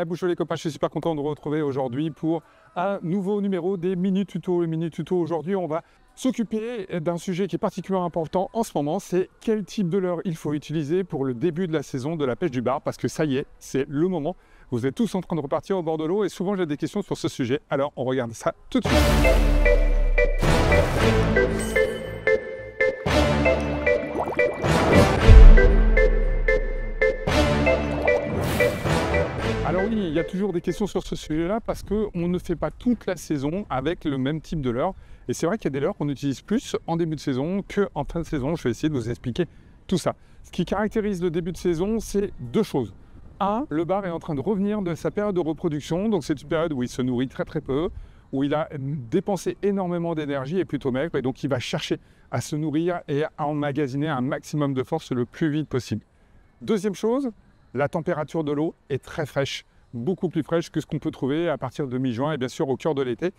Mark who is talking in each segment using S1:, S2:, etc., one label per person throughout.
S1: Bonjour les copains, je suis super content de vous retrouver aujourd'hui pour un nouveau numéro des mini tutos. Les mini tutos aujourd'hui, on va s'occuper d'un sujet qui est particulièrement important en ce moment, c'est quel type de leurre il faut utiliser pour le début de la saison de la pêche du bar, parce que ça y est, c'est le moment. Vous êtes tous en train de repartir au bord de l'eau et souvent j'ai des questions sur ce sujet. Alors on regarde ça tout de suite. Alors oui, il y a toujours des questions sur ce sujet-là parce qu'on ne fait pas toute la saison avec le même type de leurre. Et c'est vrai qu'il y a des leurres qu'on utilise plus en début de saison qu'en fin de saison. Je vais essayer de vous expliquer tout ça. Ce qui caractérise le début de saison, c'est deux choses. Un, le bar est en train de revenir de sa période de reproduction. Donc c'est une période où il se nourrit très très peu, où il a dépensé énormément d'énergie et plutôt maigre. Et donc il va chercher à se nourrir et à emmagasiner un maximum de force le plus vite possible. Deuxième chose, la température de l'eau est très fraîche, beaucoup plus fraîche que ce qu'on peut trouver à partir de mi-juin et bien sûr au cœur de l'été.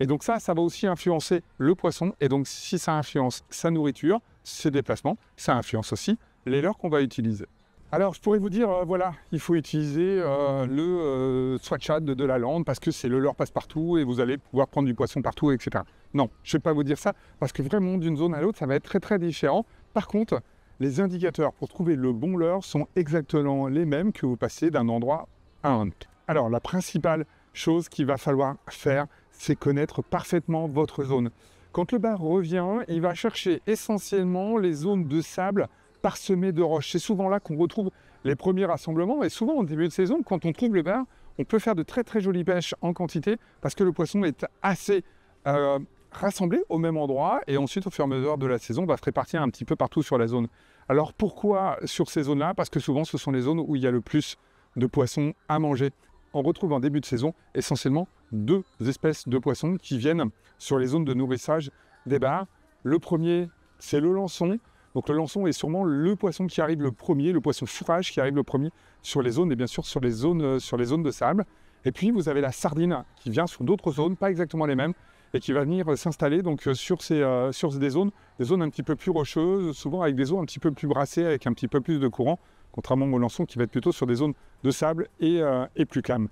S1: Et donc ça va aussi influencer le poisson. Et donc si ça influence sa nourriture, ses déplacements, ça influence aussi les leurres qu'on va utiliser. Alors je pourrais vous dire, voilà, il faut utiliser le Swatchad de la lande parce que c'est le leurre passe-partout et vous allez pouvoir prendre du poisson partout, etc. Non, je ne vais pas vous dire ça parce que vraiment d'une zone à l'autre, ça va être très très différent. Par contre, les indicateurs pour trouver le bon leurre sont exactement les mêmes que vous passez d'un endroit à un autre. Alors, la principale chose qu'il va falloir faire, c'est connaître parfaitement votre zone. Quand le bar revient, il va chercher essentiellement les zones de sable parsemées de roches. C'est souvent là qu'on retrouve les premiers rassemblements. Et souvent, en début de saison, quand on trouve le bar, on peut faire de très très jolies pêches en quantité parce que le poisson est assez rassemblés au même endroit et ensuite au fur et à mesure de la saison on va se répartir un petit peu partout sur la zone. Alors pourquoi sur ces zones-là? Parce que souvent ce sont les zones où il y a le plus de poissons à manger. On retrouve en début de saison essentiellement deux espèces de poissons qui viennent sur les zones de nourrissage des bars. Le premier, c'est le lançon. Donc le lançon est sûrement le poisson qui arrive le premier, le poisson fourrage qui arrive le premier sur les zones et bien sûr sur les zones de sable. Et puis vous avez la sardine qui vient sur d'autres zones, pas exactement les mêmes, et qui va venir s'installer donc sur des zones un petit peu plus rocheuses, souvent avec des eaux un petit peu plus brassées, avec un petit peu plus de courant, contrairement au lançon qui va être plutôt sur des zones de sable et plus calmes.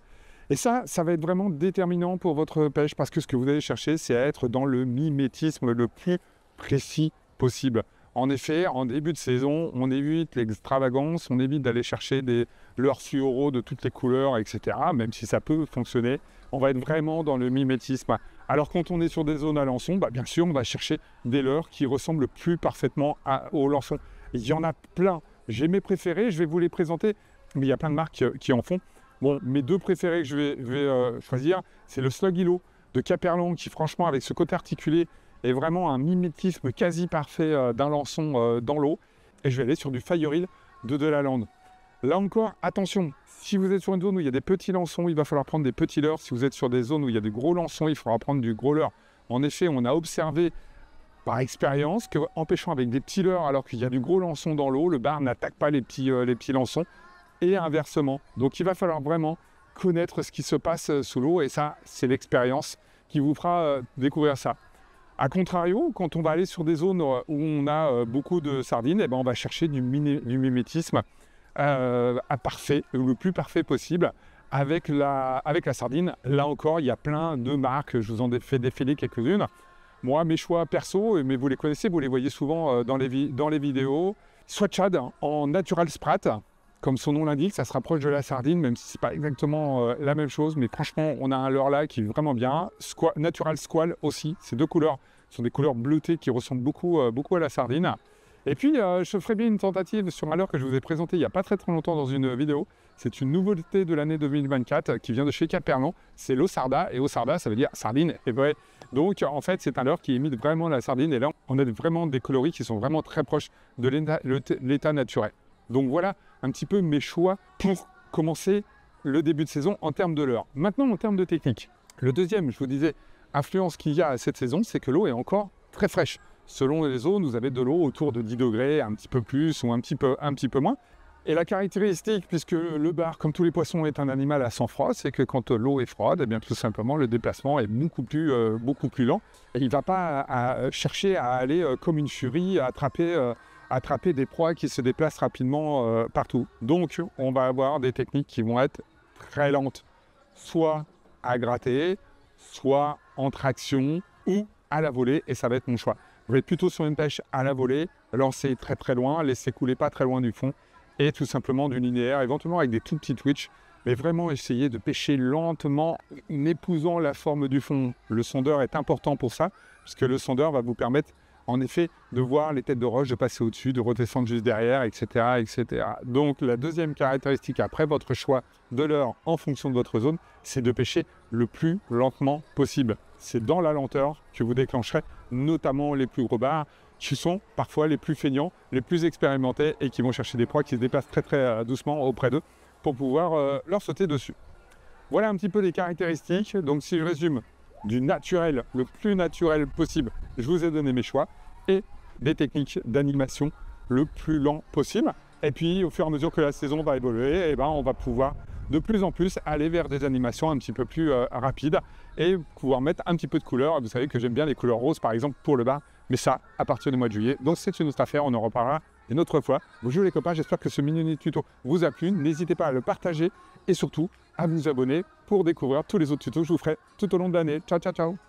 S1: Et ça va être vraiment déterminant pour votre pêche, parce que ce que vous allez chercher, c'est à être dans le mimétisme le plus précis possible. En effet, en début de saison, on évite l'extravagance, on évite d'aller chercher des leurres fluoraux de toutes les couleurs, etc. Même si ça peut fonctionner, on va être vraiment dans le mimétisme. Alors quand on est sur des zones à lançon, bien sûr, on va chercher des leurres qui ressemblent le plus parfaitement au lançon. Il y en a plein. J'ai mes préférés, je vais vous les présenter, mais il y a plein de marques qui en font. Bon, mes deux préférés que je vais choisir, c'est le Slug Ilo de Caperlong, qui franchement, avec ce côté articulé, est vraiment un mimétisme quasi parfait d'un lançon dans l'eau. Et je vais aller sur du Fire Reel de la lande. Là encore, attention, si vous êtes sur une zone où il y a des petits lançons, il va falloir prendre des petits leurres. Si vous êtes sur des zones où il y a des gros lançons, il faudra prendre du gros leurre. En effet, on a observé par expérience qu'en pêchant avec des petits leurres alors qu'il y a du gros lançon dans l'eau, le bar n'attaque pas les petits lançons et inversement. Donc il va falloir vraiment connaître ce qui se passe sous l'eau et ça, c'est l'expérience qui vous fera découvrir ça. A contrario, quand on va aller sur des zones où on a beaucoup de sardines, on va chercher du mimétisme parfait, le plus parfait possible avec la sardine. Là encore, il y a plein de marques, je vous en ai fait défiler quelques-unes. Moi, mes choix perso, mais vous les connaissez, vous les voyez souvent dans les vidéos. Swatchad en Natural Sprat, comme son nom l'indique, ça se rapproche de la sardine, même si ce n'est pas exactement la même chose, mais franchement, on a un leurre là qui est vraiment bien. Natural Squall aussi, ces deux couleurs sont des couleurs bleutées qui ressemblent beaucoup à la sardine. Et puis, je ferai bien une tentative sur un leurre que je vous ai présenté il n'y a pas très longtemps dans une vidéo. C'est une nouveauté de l'année 2024 qui vient de chez Caperlon. C'est l'Osarda, et Osarda, ça veut dire sardine et vrai. Donc, en fait, c'est un leurre qui imite vraiment la sardine. Et là, on a vraiment des coloris qui sont vraiment très proches de l'état naturel. Donc voilà un petit peu mes choix pour commencer le début de saison en termes de leurre. Maintenant, en termes de technique. Le deuxième, je vous disais, influence qu'il y a à cette saison, c'est que l'eau est encore très fraîche. Selon les zones, vous avez de l'eau autour de 10 degrés, un petit peu plus ou un petit peu moins. Et la caractéristique, puisque le bar, comme tous les poissons, est un animal à sang froid, c'est que quand l'eau est froide, tout simplement, le déplacement est beaucoup plus lent. Et il ne va pas chercher à aller comme une furie, à attraper des proies qui se déplacent rapidement partout. Donc, on va avoir des techniques qui vont être très lente, soit à gratter, soit en traction ou à la volée, et ça va être mon choix. Je vais être plutôt sur une pêche à la volée, lancer très très loin, laisser couler pas très loin du fond, et tout simplement du linéaire, éventuellement avec des tout petits twitch, mais vraiment essayer de pêcher lentement, en épousant la forme du fond. Le sondeur est important pour ça, puisque le sondeur va vous permettre en effet de voir les têtes de roche, de passer au-dessus, de redescendre juste derrière, etc., etc. Donc la deuxième caractéristique après votre choix de leurre en fonction de votre zone, c'est de pêcher le plus lentement possible. C'est dans la lenteur que vous déclencherez notamment les plus gros bars, qui sont parfois les plus feignants, les plus expérimentés et qui vont chercher des proies qui se déplacent très très doucement auprès d'eux pour pouvoir leur sauter dessus. Voilà un petit peu les caractéristiques. Donc si je résume, du naturel, le plus naturel possible, je vous ai donné mes choix, et des techniques d'animation le plus lent possible. Et puis au fur et à mesure que la saison va évoluer, on va pouvoir de plus en plus aller vers des animations un petit peu plus rapides et pouvoir mettre un petit peu de couleur. Vous savez que j'aime bien les couleurs roses par exemple pour le bar, mais ça à partir du mois de juillet. Donc c'est une autre affaire, on en reparlera une autre fois. Bonjour les copains, j'espère que ce mini tuto vous a plu. N'hésitez pas à le partager et surtout à vous abonner pour découvrir tous les autres tutos que je vous ferai tout au long de l'année. Ciao, ciao, ciao!